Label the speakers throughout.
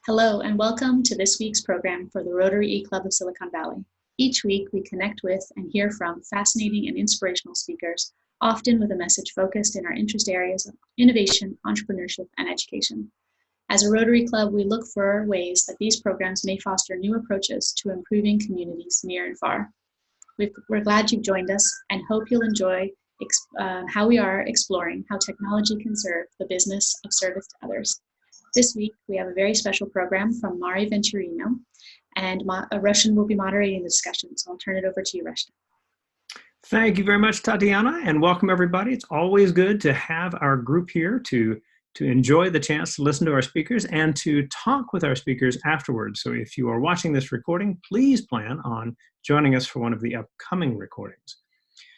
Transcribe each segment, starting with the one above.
Speaker 1: Hello and welcome to this week's program for the Rotary eClub of Silicon Valley. Each week we connect with and hear from fascinating and inspirational speakers, often with a message focused in our interest areas of innovation, entrepreneurship, and education. As a Rotary Club, we look for ways that these programs may foster new approaches to improving communities near and far. We're glad you've joined us and hope you'll enjoy how we are exploring how technology can serve the business of service to others. This week, we have a very special program from Mari Venturino, and Roshan will be moderating the discussion, so I'll turn it over to you, Roshan.
Speaker 2: Thank you very much, Tatiana, and welcome everybody. It's always good to have our group here to enjoy the chance to listen to our speakers and to talk with our speakers afterwards. So if you are watching this recording, please plan on joining us for one of the upcoming recordings.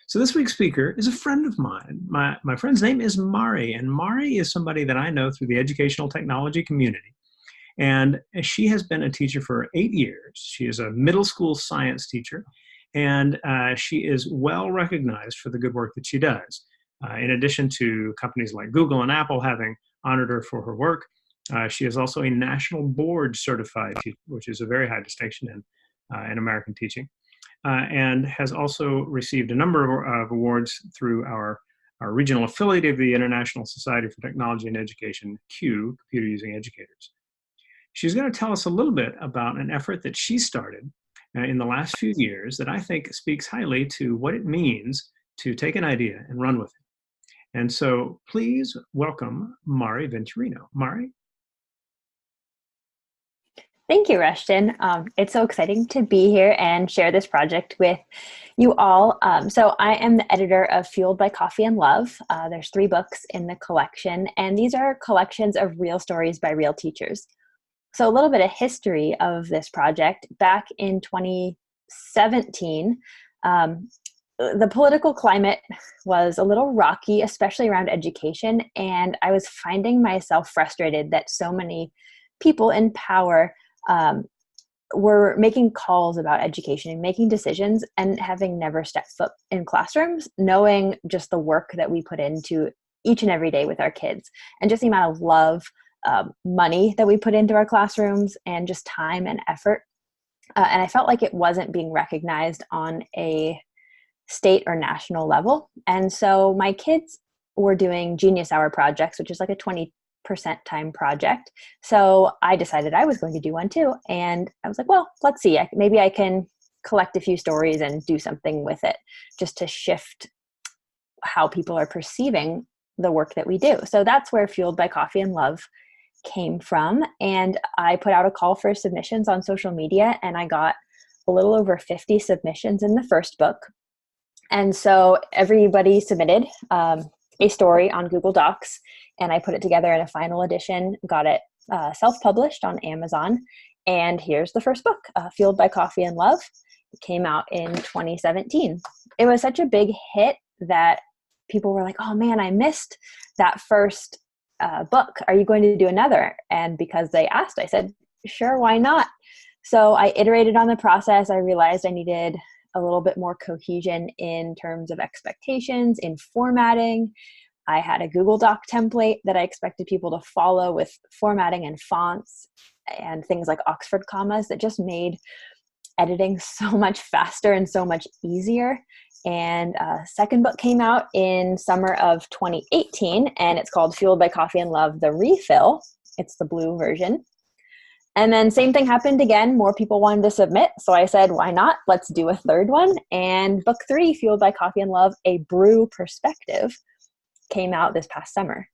Speaker 2: So this week's speaker is a friend of mine. My friend's name is Mari, and Mari is somebody that I know through the educational technology community. And she has been a teacher for 8 years. She is a middle school science teacher, and she is well recognized for the good work that she does. In addition to companies like Google and Apple having honored her for her work, she is also a national board certified teacher, which is a very high distinction in American teaching. And has also received a number of awards through our regional affiliate of the International Society for Technology and Education, CUE, Computer Using Educators. She's going to tell us a little bit about an effort that she started in the last few years that I think speaks highly to what it means to take an idea and run with it. And so please welcome Mari Venturino. Mari?
Speaker 3: Thank you, Rushton. It's so exciting to be here and share this project with you all. So I am the editor of Fueled by Coffee and Love. There's 3 books in the collection, and these are collections of real stories by real teachers. So a little bit of history of this project. Back in 2017, the political climate was a little rocky, especially around education, and I was finding myself frustrated that so many people in power were making calls about education and making decisions, and having never stepped foot in classrooms, knowing just the work that we put into each and every day with our kids, and just the amount of love, money that we put into our classrooms, and just time and effort. And I felt like it wasn't being recognized on a state or national level. And so my kids were doing Genius Hour projects, which is like a 20% time project. So I decided I was going to do one too. And I was like, well, let's see, maybe I can collect a few stories and do something with it just to shift how people are perceiving the work that we do. So that's where Fueled by Coffee and Love came from. And I put out a call for submissions on social media, and I got a little over 50 submissions in the first book. And so everybody submitted a story on Google Docs, and I put it together in a final edition, got it self-published on Amazon, and here's the first book, Fueled by Coffee and Love. It came out in 2017. It was such a big hit that people were like, oh man, I missed that first book. Are you going to do another? And because they asked, I said, sure, why not? So I iterated on the process. I realized I needed a little bit more cohesion in terms of expectations, in formatting. I had a Google Doc template that I expected people to follow with formatting and fonts and things like Oxford commas that just made editing so much faster and so much easier. And second book came out in summer of 2018, and it's called Fueled by Coffee and Love, The Refill. It's the blue version. And then same thing happened again. More people wanted to submit. So I said, why not? Let's do a third one. And book 3, Fueled by Coffee and Love, A Brew Perspective, came out this past summer.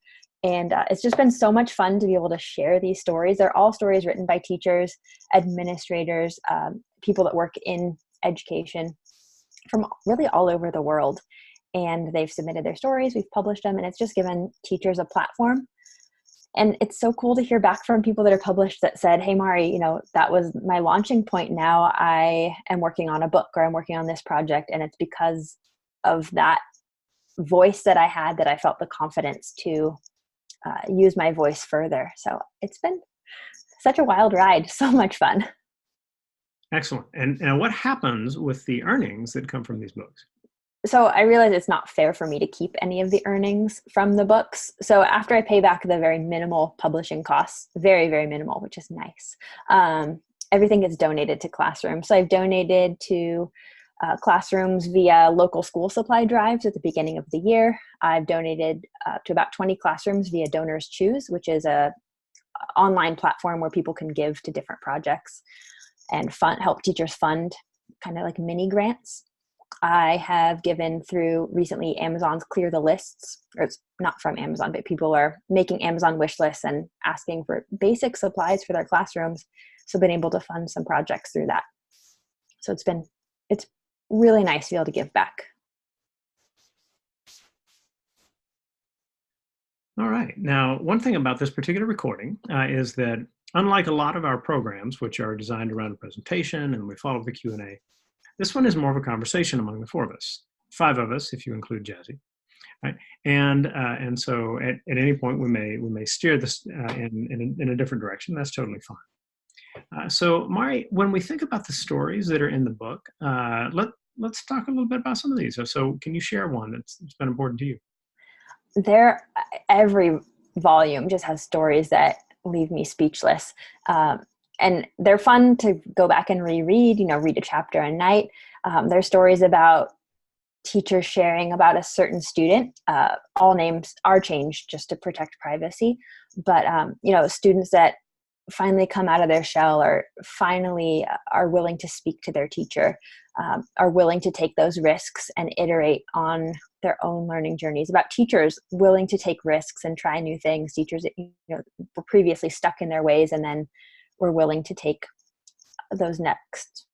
Speaker 3: And it's just been so much fun to be able to share these stories. They're all stories written by teachers, administrators, people that work in education from really all over the world. And they've submitted their stories. We've published them, and it's just given teachers a platform. And it's so cool to hear back from people that are published that said, hey, Mari, that was my launching point. Now I am working on a book, or I'm working on this project. And it's because of that voice that I had that I felt the confidence to use my voice further. So it's been such a wild ride, so much fun.
Speaker 2: Excellent. And what happens with the earnings that come from these books?
Speaker 3: So I realized it's not fair for me to keep any of the earnings from the books. So after I pay back the very minimal publishing costs, very, very minimal, which is nice, everything gets donated to classrooms. So I've donated to classrooms via local school supply drives at the beginning of the year. I've donated to about 20 classrooms via Donors Choose, which is a online platform where people can give to different projects and help teachers fund kind of like mini grants. I have given through recently Amazon's Clear the Lists, or it's not from Amazon, but people are making Amazon wish lists and asking for basic supplies for their classrooms. So I've been able to fund some projects through that. So it's really nice to be able to give back.
Speaker 2: All right. Now, one thing about this particular recording is that unlike a lot of our programs, which are designed around a presentation and we follow the Q&A, this one is more of a conversation among the four of us, five of us if you include Jazzy, right? And so at any point we may steer this in a different direction. That's totally fine. So Mari, when we think about the stories that are in the book, let's talk a little bit about some of these. So can you share one that's been important to you?
Speaker 3: Every volume just has stories that leave me speechless. And they're fun to go back and reread, read a chapter a night. There's stories about teachers sharing about a certain student. All names are changed just to protect privacy. But, students that finally come out of their shell or finally are willing to speak to their teacher, are willing to take those risks and iterate on their own learning journeys, about teachers willing to take risks and try new things, teachers that were previously stuck in their ways and then were willing to take those next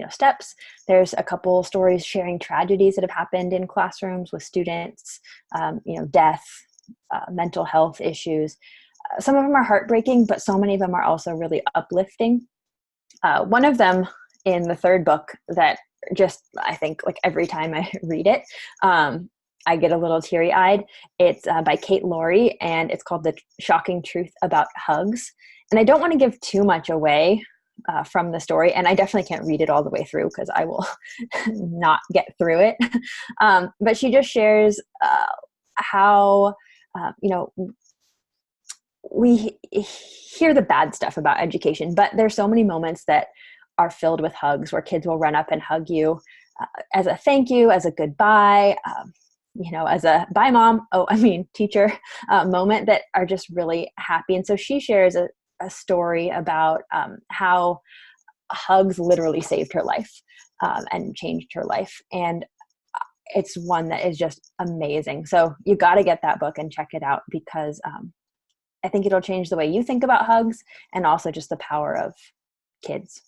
Speaker 3: steps. There's a couple stories sharing tragedies that have happened in classrooms with students, death, mental health issues. Some of them are heartbreaking, but so many of them are also really uplifting. One of them in the third book that just, I think, like every time I read it, I get a little teary-eyed. It's by Kate Laurie, and it's called The Shocking Truth About Hugs. And I don't want to give too much away from the story, and I definitely can't read it all the way through because I will not get through it. But she just shares how, we hear the bad stuff about education, but there's so many moments that are filled with hugs where kids will run up and hug you as a thank you, as a goodbye, as a bye mom, teacher moment that are just really happy. And so she shares a story about how hugs literally saved her life and changed her life. And it's one that is just amazing. So you got to get that book and check it out because I think it'll change the way you think about hugs and also just the power of kids.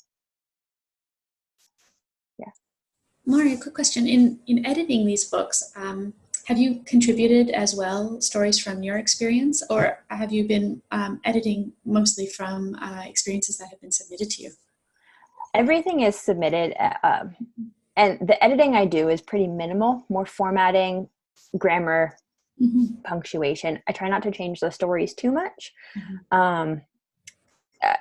Speaker 3: Yeah.
Speaker 1: Mari, a quick question. In editing these books, have you contributed as well stories from your experience, or have you been editing mostly from experiences that have been submitted to you?
Speaker 3: Everything is submitted, and the editing I do is pretty minimal, more formatting, grammar, punctuation. I try not to change the stories too much.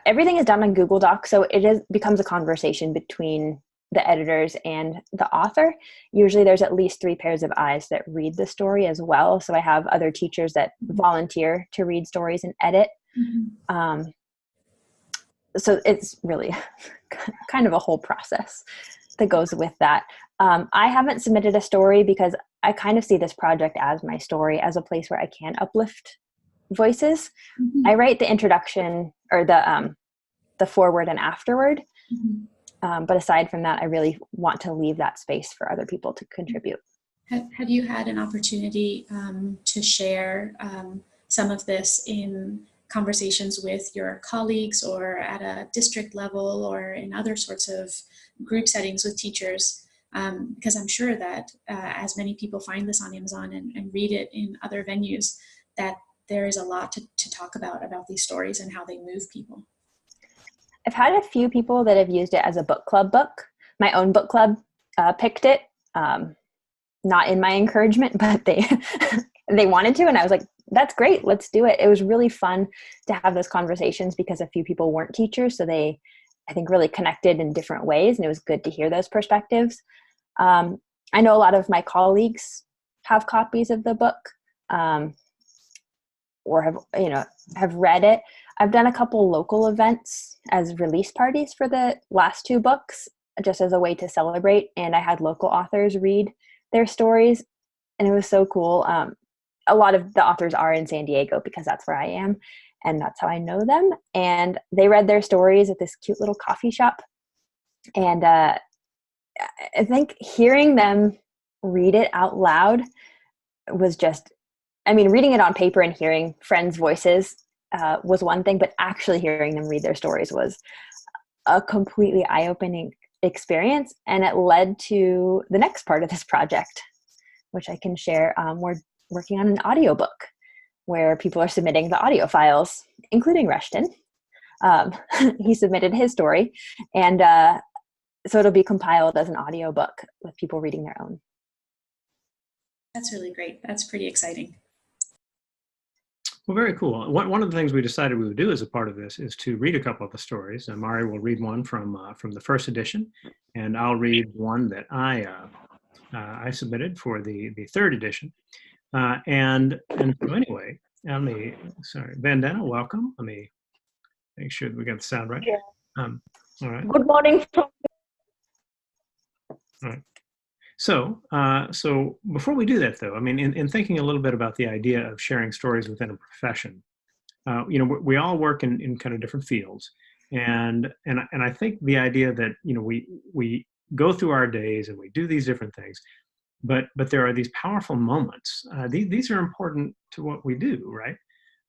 Speaker 3: Everything is done on Google Docs, so becomes a conversation between the editors and the author. Usually there's at least 3 pairs of eyes that read the story as well. So I have other teachers that volunteer to read stories and edit. So it's really kind of a whole process that goes with that. I haven't submitted a story because I kind of see this project as my story, as a place where I can uplift voices. I write the introduction or the foreword and afterward. But aside from that, I really want to leave that space for other people to contribute.
Speaker 1: Have you had an opportunity to share some of this in conversations with your colleagues or at a district level or in other sorts of group settings with teachers? Because I'm sure that as many people find this on Amazon and read it in other venues, that there is a lot to talk about these stories and how they move people.
Speaker 3: I've had a few people that have used it as a book club book. My own book club picked it, not in my encouragement, but they wanted to, and I was like, that's great, let's do it. It was really fun to have those conversations because a few people weren't teachers, so they, I think, really connected in different ways, and it was good to hear those perspectives. I know a lot of my colleagues have copies of the book, or have read it. I've done a couple local events as release parties for the last 2 books, just as a way to celebrate. And I had local authors read their stories, and it was so cool. A lot of the authors are in San Diego because that's where I am, and that's how I know them. And they read their stories at this cute little coffee shop. And I think hearing them read it out loud was just, reading it on paper and hearing friends' voices was one thing, but actually hearing them read their stories was a completely eye-opening experience. And it led to the next part of this project, which I can share. We're working on an audiobook where people are submitting the audio files, including Rushton. He submitted his story, and so it'll be compiled as an audiobook with people reading their own.
Speaker 1: That's really great. That's pretty exciting.
Speaker 2: Well, very cool. One of the things we decided we would do as a part of this is to read a couple of the stories. Mari will read one from the first edition, and I'll read one that I submitted for the third edition. And so anyway, Vandana, welcome. Let me make sure that we got the sound right.
Speaker 4: Yeah.
Speaker 2: All right.
Speaker 4: Good morning.
Speaker 2: All right. So before we do that, though, in thinking a little bit about the idea of sharing stories within a profession, we all work in kind of different fields, and I think the idea that we go through our days and we do these different things, but there are these powerful moments. These are important to what we do, right?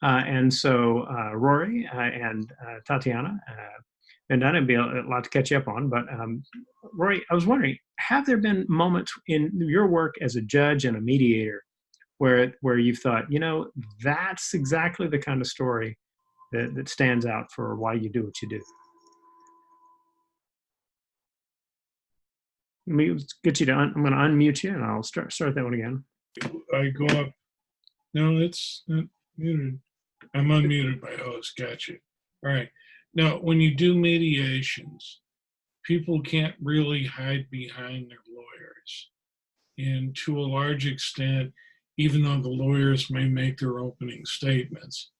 Speaker 2: And so Rory and Tatiana. And that'd be a lot to catch up on. But Rory, I was wondering, have there been moments in your work as a judge and a mediator where you've thought, that's exactly the kind of story that stands out for why you do what you do? Let me get you to, I'm going to unmute you, and I'll start that one again.
Speaker 5: I go up. No, it's not muted. I'm unmuted by host. Gotcha. All right. Now, when you do mediations, people can't really hide behind their lawyers. And to a large extent, even though the lawyers may make their opening statements,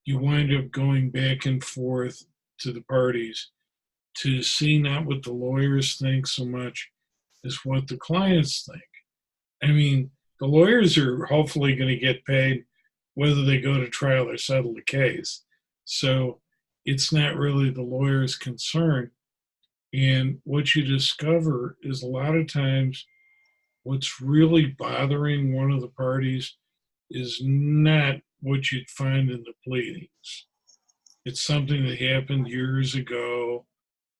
Speaker 5: you wind up going back and forth to the parties to see not what the lawyers think so much as what the clients think. The lawyers are hopefully going to get paid whether they go to trial or settle the case. So it's not really the lawyer's concern. And what you discover is a lot of times what's really bothering one of the parties is not what you'd find in the pleadings. It's something that happened years ago,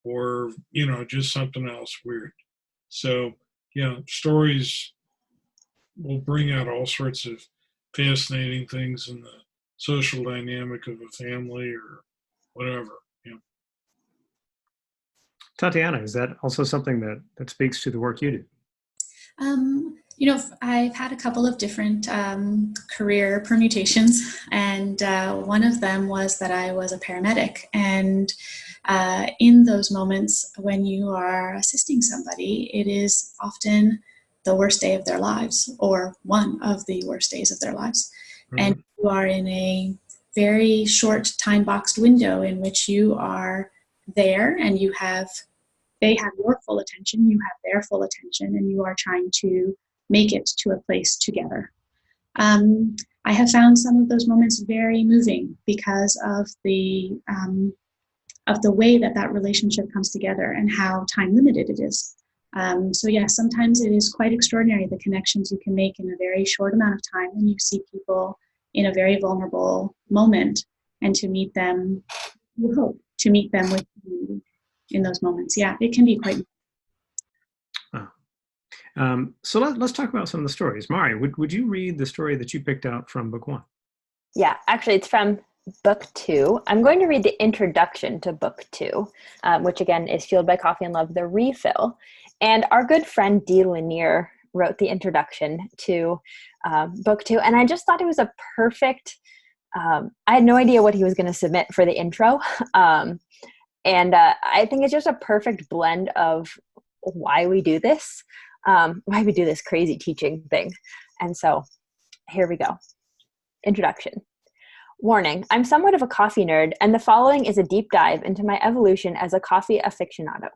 Speaker 5: or, just something else weird. So, stories will bring out all sorts of fascinating things in the social dynamic of a family or whatever.
Speaker 2: Tatiana, is that also something that speaks to the work you do?
Speaker 1: I've had a couple of different career permutations, and one of them was that I was a paramedic. And in those moments when you are assisting somebody, it is often the worst day of their lives, or one of the worst days of their lives. Mm-hmm. And you are in a very short time-boxed window in which you are there, and they have your full attention, you have their full attention, and you are trying to make it to a place together. I have found some of those moments very moving because of the way that relationship comes together and how time limited it is. So yeah, sometimes it is quite extraordinary, the connections you can make in a very short amount of time, and you see people in a very vulnerable moment, and to meet them, you hope to meet them with you in those moments. Yeah, it can be quite.
Speaker 2: So let's talk about some of the stories. Mari, would you read the story that you picked out from book 1?
Speaker 3: Yeah, actually it's from book 2. I'm going to read the introduction to book 2, which again is Fueled by Coffee and Love, the refill. And our good friend Dee Lanier wrote the introduction to book 2. And I just thought it was a perfect, I had no idea what he was going to submit for the intro. And I think it's just a perfect blend of why we do this. why we do this crazy teaching thing. And so here we go. Introduction. Warning, I'm somewhat of a coffee nerd, and the following is a deep dive into my evolution as a coffee aficionado.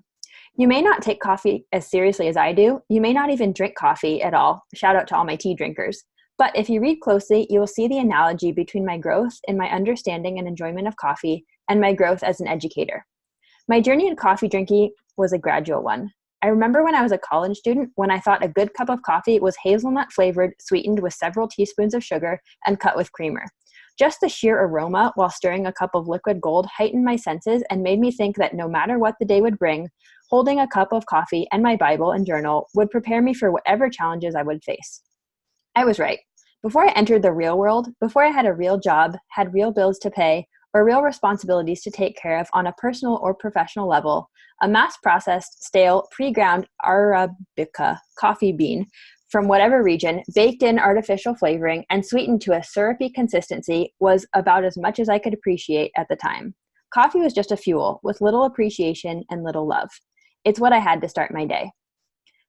Speaker 3: You may not take coffee as seriously as I do. You may not even drink coffee at all. Shout out to all my tea drinkers. But if you read closely, you will see the analogy between my growth in my understanding and enjoyment of coffee and my growth as an educator. My journey in coffee drinking was a gradual one. I remember when I was a college student when I thought a good cup of coffee was hazelnut flavored, sweetened with several teaspoons of sugar, and cut with creamer. Just the sheer aroma while stirring a cup of liquid gold heightened my senses and made me think that no matter what the day would bring, holding a cup of coffee and my Bible and journal would prepare me for whatever challenges I would face. I was right. Before I entered the real world, before I had a real job, had real bills to pay, or real responsibilities to take care of on a personal or professional level, a mass-processed, stale, pre-ground Arabica coffee bean from whatever region, baked in artificial flavoring, and sweetened to a syrupy consistency was about as much as I could appreciate at the time. Coffee was just a fuel, with little appreciation and little love. It's what I had to start my day.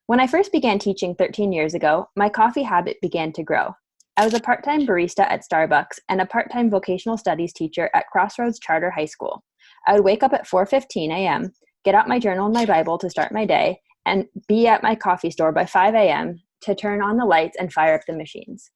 Speaker 3: When I first began teaching 13 years ago, my coffee habit began to grow. I was a part-time barista at Starbucks and a part-time vocational studies teacher at Crossroads Charter High School. I would wake up at 4:15 a.m., get out my journal and my Bible to start my day, and be at my coffee store by 5 a.m. to turn on the lights and fire up the machines.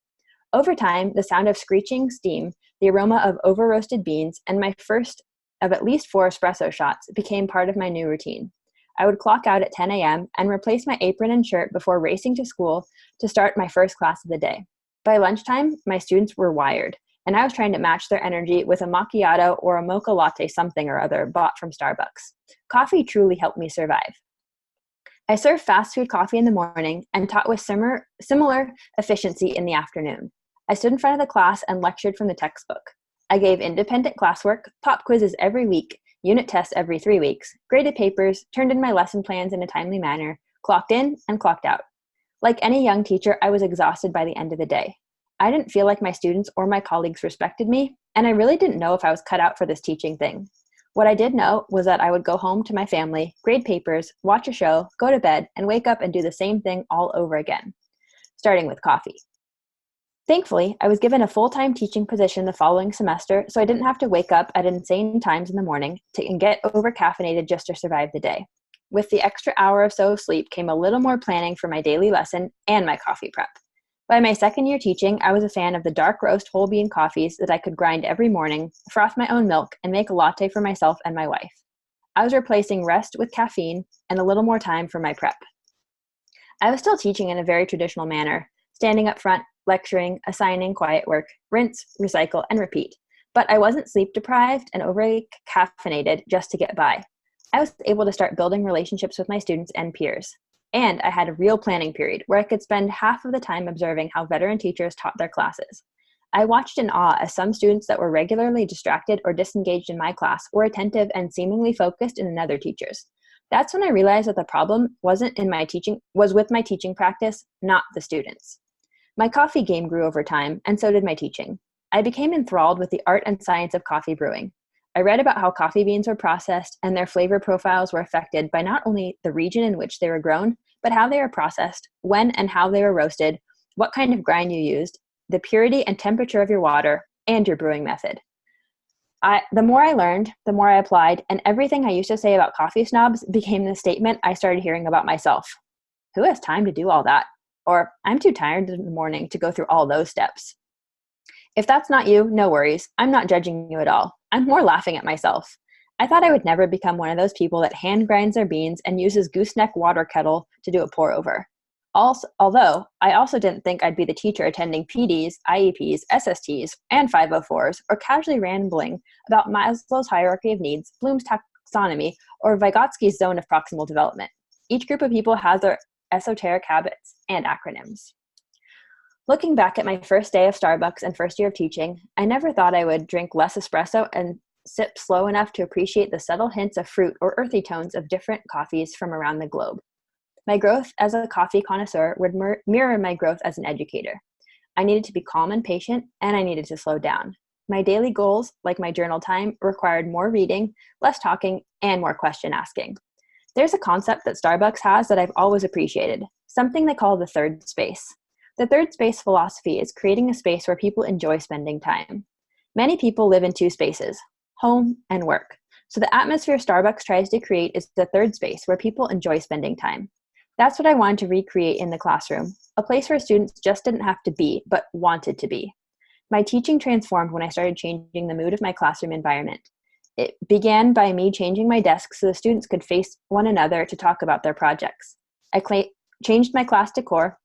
Speaker 3: Over time, the sound of screeching steam, the aroma of over-roasted beans, and my first of at least 4 espresso shots became part of my new routine. I would clock out at 10 a.m. and replace my apron and shirt before racing to school to start my first class of the day. By lunchtime, my students were wired, and I was trying to match their energy with a macchiato or a mocha latte something or other bought from Starbucks. Coffee truly helped me survive. I served fast food coffee in the morning and taught with similar efficiency in the afternoon. I stood in front of the class and lectured from the textbook. I gave independent classwork, pop quizzes every week, unit tests every 3 weeks, graded papers, turned in my lesson plans in a timely manner, clocked in and clocked out. Like any young teacher, I was exhausted by the end of the day. I didn't feel like my students or my colleagues respected me, and I really didn't know if I was cut out for this teaching thing. What I did know was that I would go home to my family, grade papers, watch a show, go to bed, and wake up and do the same thing all over again, starting with coffee. Thankfully, I was given a full-time teaching position the following semester, so I didn't have to wake up at insane times in the morning and get over-caffeinated just to survive the day. With the extra hour or so of sleep came a little more planning for my daily lesson and my coffee prep. By my second year teaching, I was a fan of the dark roast whole bean coffees that I could grind every morning, froth my own milk, and make a latte for myself and my wife. I was replacing rest with caffeine and a little more time for my prep. I was still teaching in a very traditional manner, standing up front, lecturing, assigning quiet work, rinse, recycle, and repeat. But I wasn't sleep deprived and overly caffeinated just to get by. I was able to start building relationships with my students and peers. And I had a real planning period where I could spend half of the time observing how veteran teachers taught their classes. I watched in awe as some students that were regularly distracted or disengaged in my class were attentive and seemingly focused in another teacher's. That's when I realized that the problem was with my teaching practice, not the students. My coffee game grew over time, and so did my teaching. I became enthralled with the art and science of coffee brewing. I read about how coffee beans were processed and their flavor profiles were affected by not only the region in which they were grown, but how they were processed, when and how they were roasted, what kind of grind you used, the purity and temperature of your water, and your brewing method. The more I learned, the more I applied, and everything I used to say about coffee snobs became the statement I started hearing about myself. Who has time to do all that? Or, I'm too tired in the morning to go through all those steps. If that's not you, no worries. I'm not judging you at all. I'm more laughing at myself. I thought I would never become one of those people that hand grinds their beans and uses gooseneck water kettle to do a pour over. Although, I also didn't think I'd be the teacher attending PDs, IEPs, SSTs, and 504s, or casually rambling about Maslow's hierarchy of needs, Bloom's taxonomy, or Vygotsky's zone of proximal development. Each group of people has their esoteric habits and acronyms. Looking back at my first day of Starbucks and first year of teaching, I never thought I would drink less espresso and sip slow enough to appreciate the subtle hints of fruit or earthy tones of different coffees from around the globe. My growth as a coffee connoisseur would mirror my growth as an educator. I needed to be calm and patient, and I needed to slow down. My daily goals, like my journal time, required more reading, less talking, and more question asking. There's a concept that Starbucks has that I've always appreciated, something they call the third space. The third space philosophy is creating a space where people enjoy spending time. Many people live in two spaces, home and work. So the atmosphere Starbucks tries to create is the third space where people enjoy spending time. That's what I wanted to recreate in the classroom, a place where students just didn't have to be, but wanted to be. My teaching transformed when I started changing the mood of my classroom environment. It began by me changing my desk so the students could face one another to talk about their projects. I changed my class decor,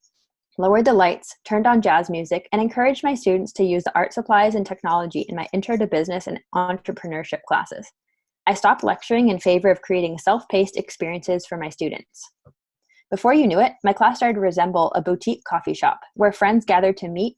Speaker 3: lowered the lights, turned on jazz music, and encouraged my students to use the art supplies and technology in my Intro to Business and Entrepreneurship classes. I stopped lecturing in favor of creating self-paced experiences for my students. Before you knew it, my class started to resemble a boutique coffee shop where friends gathered to meet,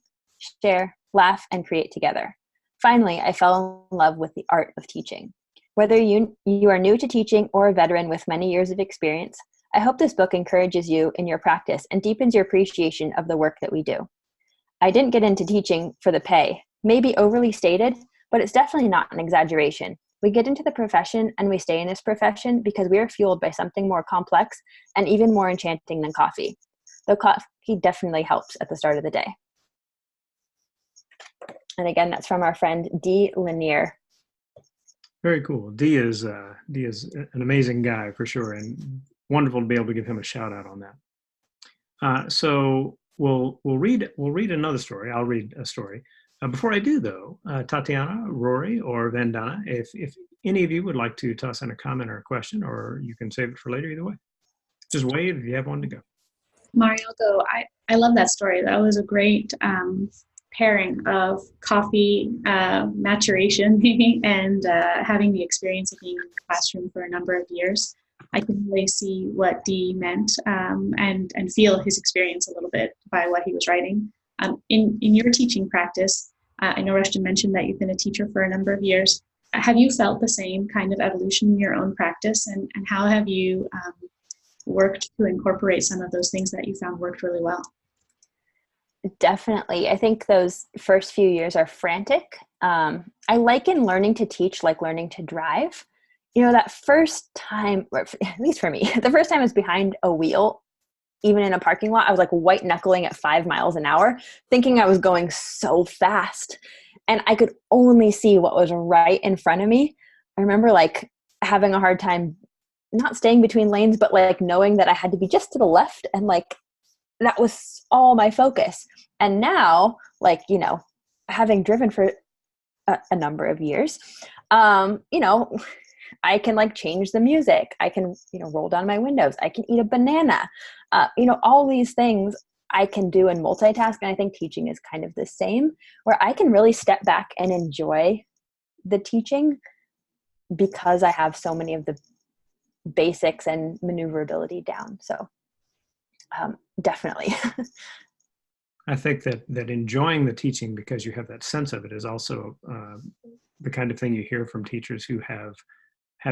Speaker 3: share, laugh, and create together. Finally, I fell in love with the art of teaching. Whether you are new to teaching or a veteran with many years of experience, I hope this book encourages you in your practice and deepens your appreciation of the work that we do. I didn't get into teaching for the pay, maybe overly stated, but it's definitely not an exaggeration. We get into the profession and we stay in this profession because we are fueled by something more complex and even more enchanting than coffee. Though coffee definitely helps at the start of the day. And again, that's from our friend D. Lanier.
Speaker 2: Very cool. D is an amazing guy for sure, and wonderful to be able to give him a shout out on that. So we'll read another story. I'll read a story. Before I do, though, Tatiana, Rory, or Vandana, if any of you would like to toss in a comment or a question, or you can save it for later, either way. Just wave if you have one to go.
Speaker 1: Mari, I'll go. I love that story. That was a great pairing of coffee maturation and having the experience of being in the classroom for a number of years. I can really see what Dee meant and feel his experience a little bit by what he was writing. In your teaching practice, I know Rushton mentioned that you've been a teacher for a number of years. Have you felt the same kind of evolution in your own practice, and how have you worked to incorporate some of those things that you found worked really well?
Speaker 3: Definitely. I think those first few years are frantic. I liken learning to teach like learning to drive. You know, that first time, or at least for me, the first time I was behind a wheel, even in a parking lot, I was like white knuckling at 5 miles an hour, thinking I was going so fast. And I could only see what was right in front of me. I remember like having a hard time not staying between lanes, but like knowing that I had to be just to the left, and like that was all my focus. And now, like, you know, having driven for a number of years, you know, I can like change the music. I can, you know, roll down my windows. I can eat a banana. You know, all these things I can do and multitask. And I think teaching is kind of the same, where I can really step back and enjoy the teaching because I have so many of the basics and maneuverability down. So definitely.
Speaker 2: I think that enjoying the teaching because you have that sense of it is also the kind of thing you hear from teachers who have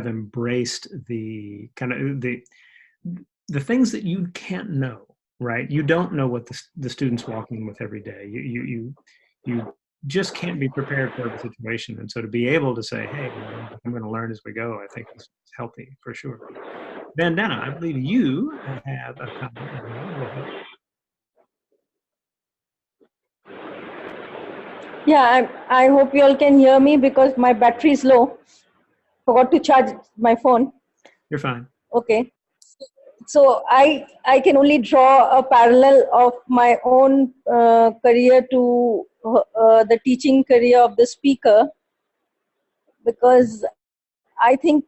Speaker 2: embraced the kind of the things that you can't know, right? You don't know what the student's walking with every day. You just can't be prepared for every situation. And so to be able to say, hey, I'm going to learn as we go, I think is healthy for sure. Vandana, I believe you have a comment.
Speaker 4: Yeah, I hope you all can hear me because my battery is low. Forgot to charge my phone.
Speaker 2: You're fine.
Speaker 4: Okay. So I can only draw a parallel of my own career to the teaching career of the speaker, because I think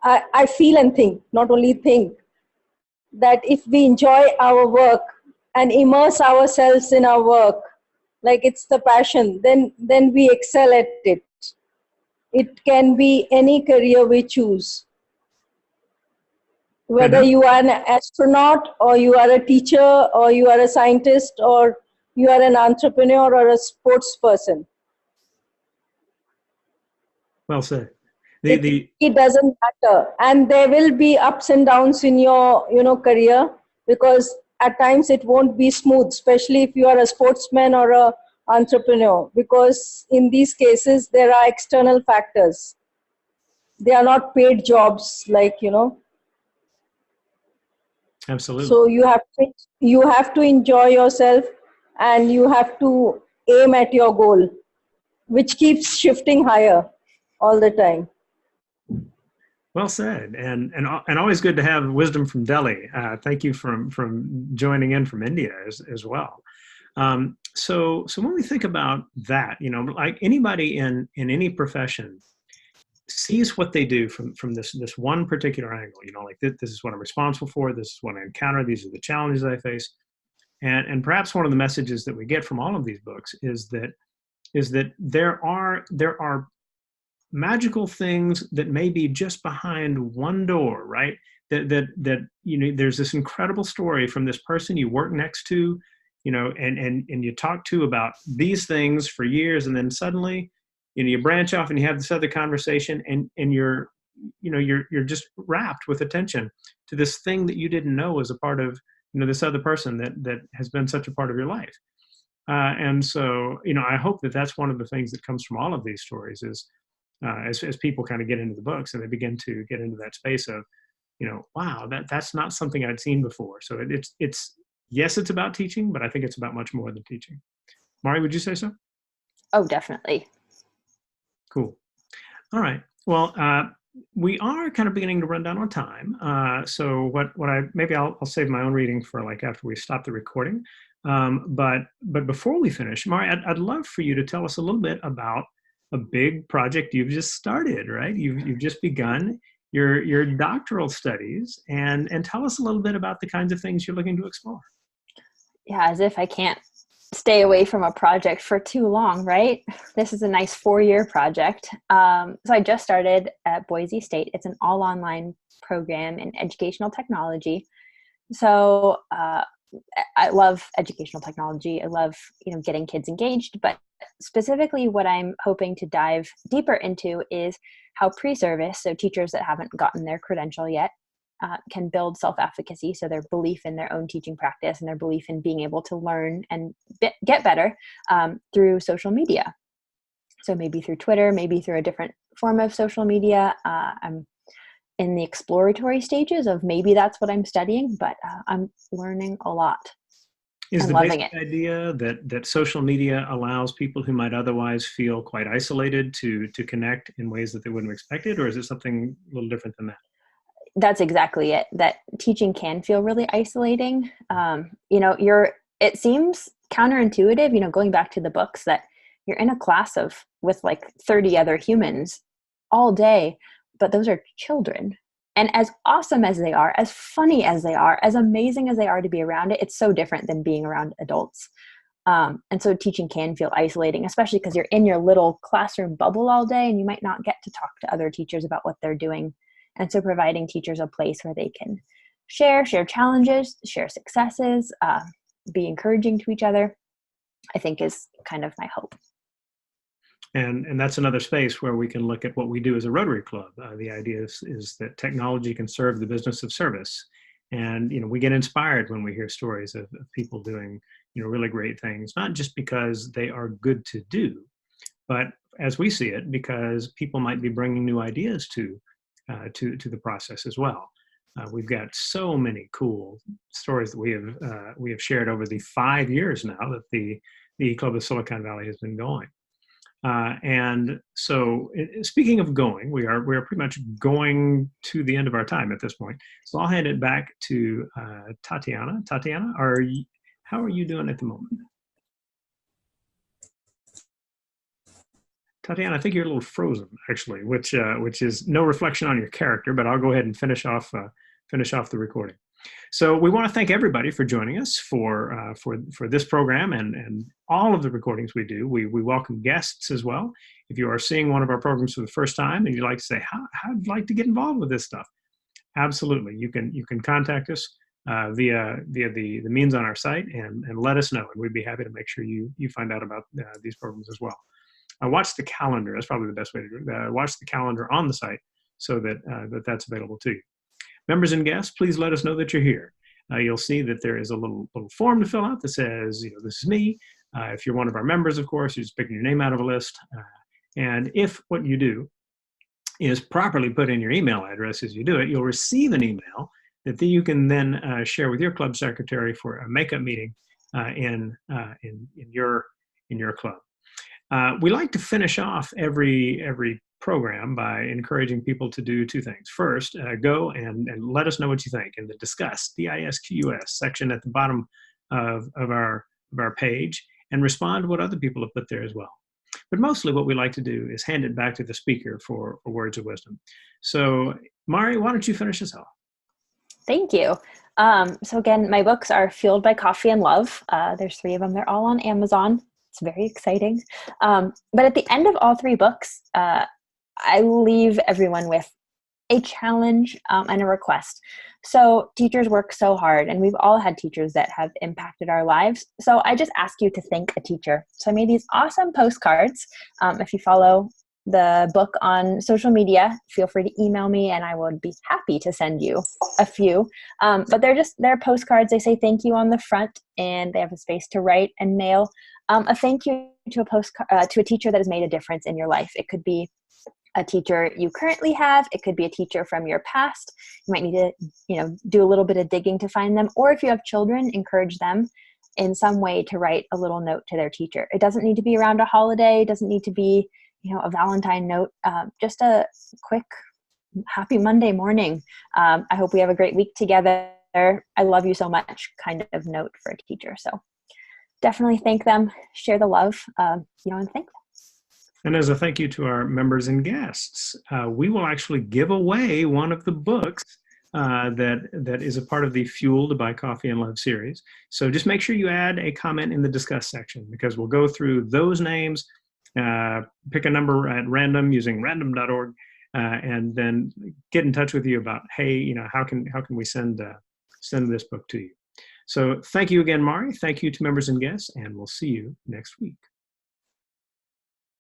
Speaker 4: I feel and think, not only think, that if we enjoy our work and immerse ourselves in our work, like it's the passion, then we excel at it. It can be any career we choose. Whether you are an astronaut, or you are a teacher, or you are a scientist, or you are an entrepreneur or a sports person.
Speaker 2: Well said.
Speaker 4: It doesn't matter. And there will be ups and downs in your career, because at times it won't be smooth, especially if you are a sportsman or a entrepreneur, because in these cases there are external factors. They are not paid jobs, like,
Speaker 2: Absolutely.
Speaker 4: So you have to enjoy yourself, and you have to aim at your goal, which keeps shifting higher all the time.
Speaker 2: Well said, and always good to have wisdom from Delhi. Thank you from joining in from India as well. So when we think about that, like anybody in any profession sees what they do from this one particular angle. Like this is what I'm responsible for. This is what I encounter. These are the challenges I face. And perhaps one of the messages that we get from all of these books is that there are magical things that may be just behind one door, right? That there's this incredible story from this person you work next to, and you talk to about these things for years, and then suddenly, you branch off and you have this other conversation, and you're just wrapped with attention to this thing that you didn't know was a part of this other person that has been such a part of your life. And so, I hope that that's one of the things that comes from all of these stories is, as people kind of get into the books and they begin to get into that space of, wow, that's not something I'd seen before. So it's yes, it's about teaching, but I think it's about much more than teaching. Mari, would you say so?
Speaker 3: Oh, definitely.
Speaker 2: Cool. All right. Well, we are kind of beginning to run down on time. So I'll save my own reading for like after we stop the recording. But before we finish, Mari, I'd love for you to tell us a little bit about a big project you've just started, right? You've just begun your doctoral studies, and tell us a little bit about the kinds of things you're looking to explore.
Speaker 3: Yeah, as if I can't stay away from a project for too long, right? This is a nice 4-year project. So I just started at Boise State. It's an all online program in educational technology. So I love educational technology. I love, getting kids engaged, but specifically what I'm hoping to dive deeper into is how pre-service, so teachers that haven't gotten their credential yet, can build self-efficacy, so their belief in their own teaching practice and their belief in being able to learn and get better through social media. So maybe through Twitter, maybe through a different form of social media. I'm in the exploratory stages of maybe that's what I'm studying, but I'm learning a lot.
Speaker 2: Is the
Speaker 3: loving
Speaker 2: basic
Speaker 3: it.
Speaker 2: idea that social media allows people who might otherwise feel quite isolated to connect in ways that they wouldn't have expected, or is it something a little different than that?
Speaker 3: That's exactly it. That teaching can feel really isolating. It seems counterintuitive, going back to the books, that you're in a class with like 30 other humans all day, but those are children. And as awesome as they are, as funny as they are, as amazing as they are to be around it's so different than being around adults. And so teaching can feel isolating, especially because you're in your little classroom bubble all day and you might not get to talk to other teachers about what they're doing. And so providing teachers a place where they can share challenges, share successes, be encouraging to each other, I think is kind of my hope.
Speaker 2: And that's another space where we can look at what we do as a Rotary Club. The idea is that technology can serve the business of service. And, we get inspired when we hear stories of people doing, really great things, not just because they are good to do, but as we see it, because people might be bringing new ideas to the process as well. We've got so many cool stories that we have shared over the 5 years now that the eClub of Silicon Valley has been going. And so, speaking of going, we are pretty much going to the end of our time at this point. So I'll hand it back to Tatiana. Tatiana, how are you doing at the moment? Tatiana, I think you're a little frozen, actually, which is no reflection on your character, but I'll go ahead and finish off the recording. So we want to thank everybody for joining us for this program and all of the recordings we do. We welcome guests as well. If you are seeing one of our programs for the first time and you'd like to say, how'd you like to get involved with this stuff? Absolutely. You can contact us via the means on our site and let us know. And we'd be happy to make sure you find out about these programs as well. Watch the calendar. That's probably the best way to do it. Watch the calendar on the site so that that's available to you. Members and guests, please let us know that you're here. You'll see that there is a little form to fill out that says, this is me. If you're one of our members, of course, you're just picking your name out of a list. And if what you do is properly put in your email address as you do it, you'll receive an email that you can then share with your club secretary for a makeup meeting in your club. We like to finish off every program by encouraging people to do two things. First, go and let us know what you think in the discuss, D-I-S-Q-U-S section at the bottom of our page, and respond to what other people have put there as well. But mostly what we like to do is hand it back to the speaker for words of wisdom. So Mari, why don't you finish us off?
Speaker 3: Thank you. So again, my books are Fueled by Coffee and Love. There's 3 of them. They're all on Amazon. It's very exciting. But at the end of all 3 books, I leave everyone with a challenge and a request. So teachers work so hard, and we've all had teachers that have impacted our lives. So I just ask you to thank a teacher. So I made these awesome postcards. If you follow the book on social media, feel free to email me and I would be happy to send you a few. But they're postcards. They say thank you on the front, and they have a space to write and mail a thank you to a teacher that has made a difference in your life. It could be a teacher you currently have. It could be a teacher from your past. You might need to, do a little bit of digging to find them. Or if you have children, encourage them in some way to write a little note to their teacher. It doesn't need to be around a holiday. It doesn't need to be, a Valentine note. Just a quick, happy Monday morning. I hope we have a great week together. I love you so much kind of note for a teacher. So definitely thank them, share the love, and thank them.
Speaker 2: And as a thank you to our members and guests, we will actually give away one of the books that is a part of the Fueled by Coffee and Love series. So just make sure you add a comment in the discuss section, because we'll go through those names, pick a number at random using random.org, and then get in touch with you about, hey, how can we send this book to you? So thank you again, Mari. Thank you to members and guests, and we'll see you next week.